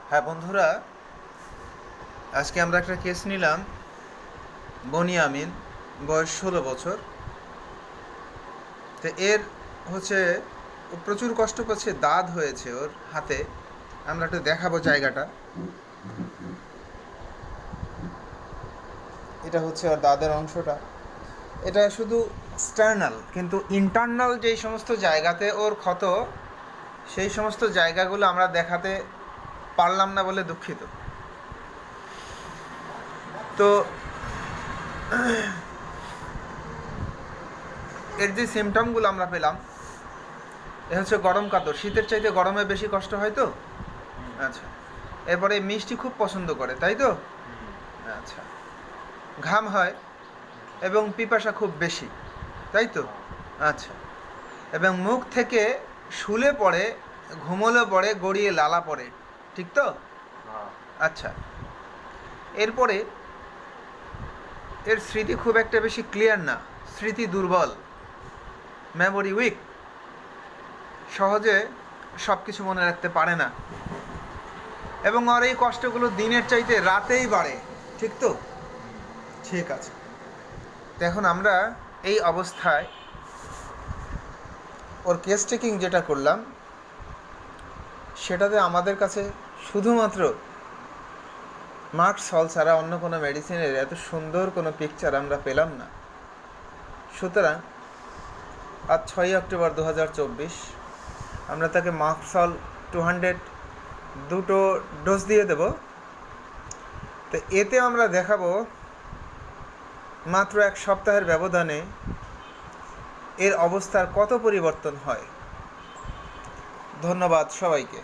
হ্যাঁ বন্ধুরা, আজকে আমরা একটা কেস নিলাম। বনিয়ামিন, বয়স 16 বছর। তো এর হচ্ছে ও প্রচুর কষ্ট পাচ্ছে, দাঁত হয়েছে ওর হাতে। আমরা একটু দেখাবো জায়গাটা। এটা হচ্ছে ওর দাঁতের অংশটা। এটা শুধু এক্সটার্নাল, কিন্তু ইন্টারনাল যেই সমস্ত জায়গাতে ওর ক্ষত, সেই সমস্ত জায়গাগুলো আমরা দেখাতে পারলাম না বলে দুঃখিত। তো এর যে সিমটমগুলো আমরা পেলাম, এ হচ্ছে গরম কাতর। শীতের চাইতে গরমে বেশি কষ্ট হয় তো। আচ্ছা, এরপরে মিষ্টি খুব পছন্দ করে, তাই তো? আচ্ছা, ঘাম হয় এবং পিপাসা খুব বেশি, তাই তো? আচ্ছা, এবং মুখ থেকে শুলে পড়ে, ঘুমোলে পড়ে, গড়িয়ে লালা পড়ে, ঠিক তো? আচ্ছা, এরপরে এর স্মৃতি খুব একটা বেশি ক্লিয়ার না, স্মৃতি দুর্বল, মেমোরি উইক, সহজে সব কিছু মনে রাখতে পারে না, এবং ওর এই কষ্টগুলো দিনের চাইতে রাতেই বাড়ে, ঠিক তো? ঠিক আছে। তো এখন আমরা এই অবস্থায় ওর কেস টেকিং যেটা করলাম, সেটাতে আমাদের কাছে শুধুমাত্র মার্ক সল ছাড়া অন্য কোনো মেডিসিনের এত সুন্দর কোনো পিকচার আমরা পেলাম না। সুতরাং আজ 6 অক্টোবর 2024, আমরা তাকে মার্ক সল 200 দুটো ডোজ দিয়ে দেব। তো এতে আমরা দেখাবো মাত্র 1 সপ্তাহের ব্যবধানে এর অবস্থার কত পরিবর্তন হয়। ধন্যবাদ সবাইকে।